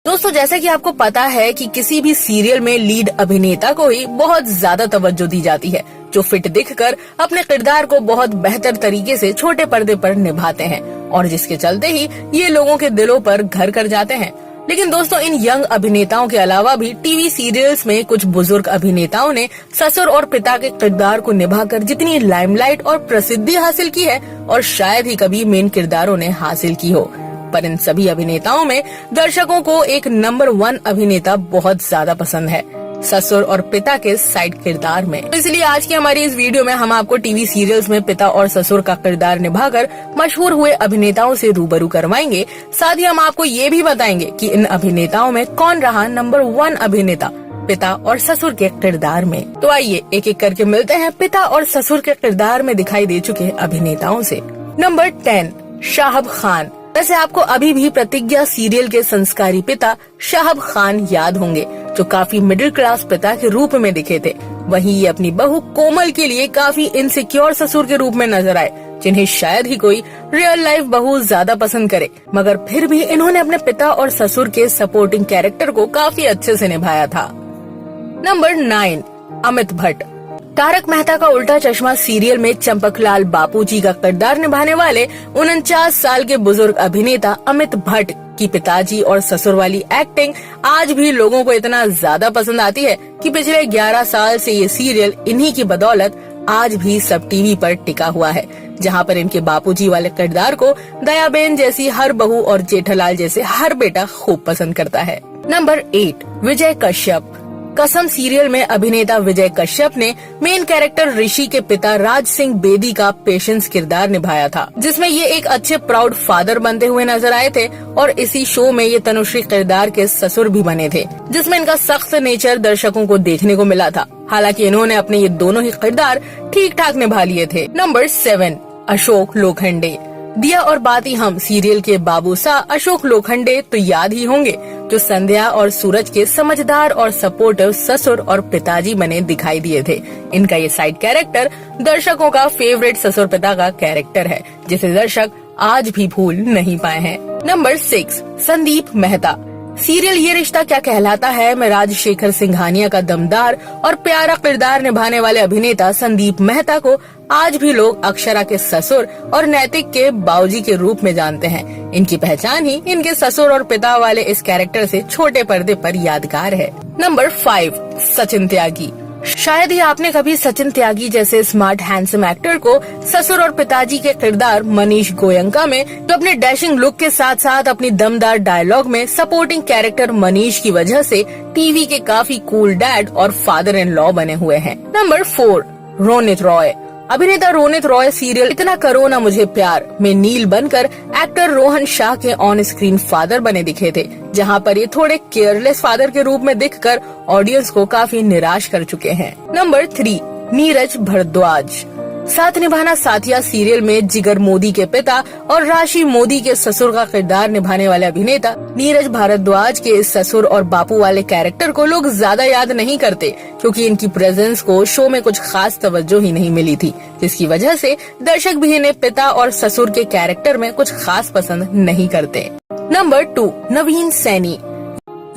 दोस्तों जैसा कि आपको पता है कि किसी भी सीरियल में लीड अभिनेता को ही बहुत ज्यादा तवज्जो दी जाती है, जो फिट दिखकर अपने किरदार को बहुत बेहतर तरीके से छोटे पर्दे पर निभाते हैं और जिसके चलते ही ये लोगों के दिलों पर घर कर जाते हैं। लेकिन दोस्तों इन यंग अभिनेताओं के अलावा भी टीवी सीरियल्स में कुछ बुजुर्ग अभिनेताओं ने ससुर और पिता के किरदार को निभाकर जितनी लाइमलाइट और प्रसिद्धि हासिल की है और शायद ही कभी मेन किरदारों ने हासिल की हो, पर इन सभी अभिनेताओं में दर्शकों को एक नंबर 1 अभिनेता बहुत ज्यादा पसंद है, ससुर और पिता के साइड किरदार में। इसलिए आज की हमारी इस वीडियो में हम आपको टीवी सीरियल्स में पिता और ससुर का किरदार निभाकर मशहूर हुए अभिनेताओं से रूबरू करवाएंगे। साथ ही हम आपको ये भी बताएंगे कि इन अभिनेताओं में कौन रहा नंबर 1 अभिनेता पिता और ससुर के किरदार में। तो आइए एक एक करके मिलते हैं पिता और ससुर के किरदार में दिखाई दे चुके अभिनेताओं से। नंबर 10 शाहब खान। वैसे आपको अभी भी प्रतिज्ञा सीरियल के संस्कारी पिता शाहब खान याद होंगे, जो काफी मिडिल क्लास पिता के रूप में दिखे थे। वहीं ये अपनी बहू कोमल के लिए काफी इनसिक्योर ससुर के रूप में नजर आए, जिन्हें शायद ही कोई रियल लाइफ बहू ज्यादा पसंद करे, मगर फिर भी इन्होंने अपने पिता और ससुर के सपोर्टिंग कैरेक्टर को काफी अच्छे से निभाया था। नंबर 9 अमित भट्ट। तारक मेहता का उल्टा चश्मा सीरियल में चंपकलाल बापूजी का किरदार निभाने वाले 49 साल के बुजुर्ग अभिनेता अमित भट्ट की पिताजी और ससुर वाली एक्टिंग आज भी लोगों को इतना ज्यादा पसंद आती है कि पिछले 11 साल से ये सीरियल इन्हीं की बदौलत आज भी सब टीवी पर टिका हुआ है, जहां पर इनके बापूजी वाले किरदार को दयाबेन जैसी हर बहू और जेठालाल जैसे हर बेटा खूब पसंद करता है। नंबर 8 विजय कश्यप। कसम सीरियल में अभिनेता विजय कश्यप ने मेन कैरेक्टर ऋषि के पिता राज सिंह बेदी का पेशेंस किरदार निभाया था, जिसमें ये एक अच्छे प्राउड फादर बनते हुए नजर आए थे और इसी शो में ये तनुश्री किरदार के ससुर भी बने थे, जिसमें इनका सख्त नेचर दर्शकों को देखने को मिला था। हालांकि इन्होंने अपने ये दोनों ही किरदार ठीक ठाक निभा लिए थे। नंबर 7 अशोक लोखंडे। दिया और बाती हम सीरियल के बाबूसा अशोक लोखंडे तो याद ही होंगे, जो संध्या और सूरज के समझदार और सपोर्टिव ससुर और पिताजी बने दिखाई दिए थे। इनका ये साइड कैरेक्टर दर्शकों का फेवरेट ससुर पिता का कैरेक्टर है, जिसे दर्शक आज भी भूल नहीं पाए हैं। नंबर 6 संदीप मेहता। सीरियल ये रिश्ता क्या कहलाता है में राजशेखर सिंघानिया का दमदार और प्यारा किरदार निभाने वाले अभिनेता संदीप मेहता को आज भी लोग अक्षरा के ससुर और नैतिक के बाऊजी के रूप में जानते हैं। इनकी पहचान ही इनके ससुर और पिता वाले इस कैरेक्टर से छोटे पर्दे पर यादगार है। नंबर 5 सचिन त्यागी। शायद ही आपने कभी सचिन त्यागी जैसे स्मार्ट हैंडसम एक्टर को ससुर और पिताजी के किरदार मनीष गोयंका में, जो अपने डैशिंग लुक के साथ साथ अपनी दमदार डायलॉग में सपोर्टिंग कैरेक्टर मनीष की वजह से टीवी के काफी कूल डैड और फादर इन लॉ बने हुए हैं। नंबर 4 रोनित रॉय। अभिनेता रोनित रॉय सीरियल इतना करो ना मुझे प्यार में नील बनकर एक्टर रोहन शाह के ऑन स्क्रीन फादर बने दिखे थे, जहां पर ये थोड़े केयरलेस फादर के रूप में दिखकर ऑडियंस को काफी निराश कर चुके हैं। नंबर 3 नीरज भारद्वाज। साथ निभाना साथिया सीरियल में जिगर मोदी के पिता और राशि मोदी के ससुर का किरदार निभाने वाले अभिनेता नीरज भारद्वाज के इस ससुर और बापू वाले कैरेक्टर को लोग ज्यादा याद नहीं करते, क्योंकि इनकी प्रेजेंस को शो में कुछ खास तवज्जो ही नहीं मिली थी, जिसकी वजह से दर्शक भी इन्हें पिता और ससुर के कैरेक्टर में कुछ खास पसंद नहीं करते। नंबर 2 नवीन सैनी।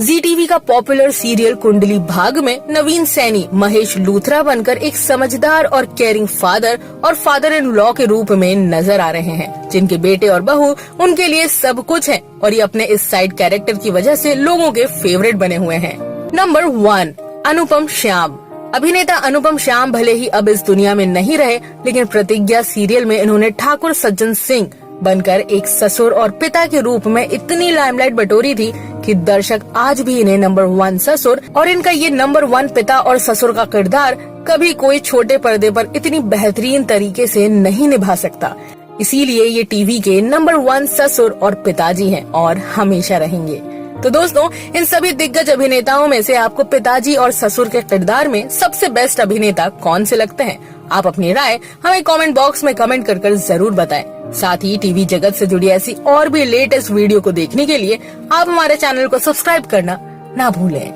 जी टीवी का पॉपुलर सीरियल कुंडली भाग में नवीन सैनी महेश लूथरा बनकर एक समझदार और केयरिंग फादर और फादर इन लॉ के रूप में नजर आ रहे हैं, जिनके बेटे और बहू उनके लिए सब कुछ है और ये अपने इस साइड कैरेक्टर की वजह से लोगों के फेवरेट बने हुए हैं। नंबर 1 अनुपम श्याम। अभिनेता अनुपम श्याम भले ही अब इस दुनिया में नहीं रहे, लेकिन प्रतिज्ञा सीरियल में इन्होंने ठाकुर सज्जन सिंह बनकर एक ससुर और पिता के रूप में इतनी लाइमलाइट बटोरी थी कि दर्शक आज भी इन्हें नंबर 1 ससुर और इनका ये नंबर 1 पिता और ससुर का किरदार कभी कोई छोटे पर्दे पर इतनी बेहतरीन तरीके से नहीं निभा सकता। इसीलिए ये टीवी के नंबर 1 ससुर और पिताजी हैं और हमेशा रहेंगे। तो दोस्तों इन सभी दिग्गज अभिनेताओं में से आपको पिताजी और ससुर के किरदार में सबसे बेस्ट अभिनेता कौन से लगते हैं? आप अपनी राय हमें कमेंट बॉक्स में कमेंट कर जरूर बताएं। साथ ही टीवी जगत से जुड़ी ऐसी और भी लेटेस्ट वीडियो को देखने के लिए आप हमारे चैनल को सब्सक्राइब करना ना भूलें।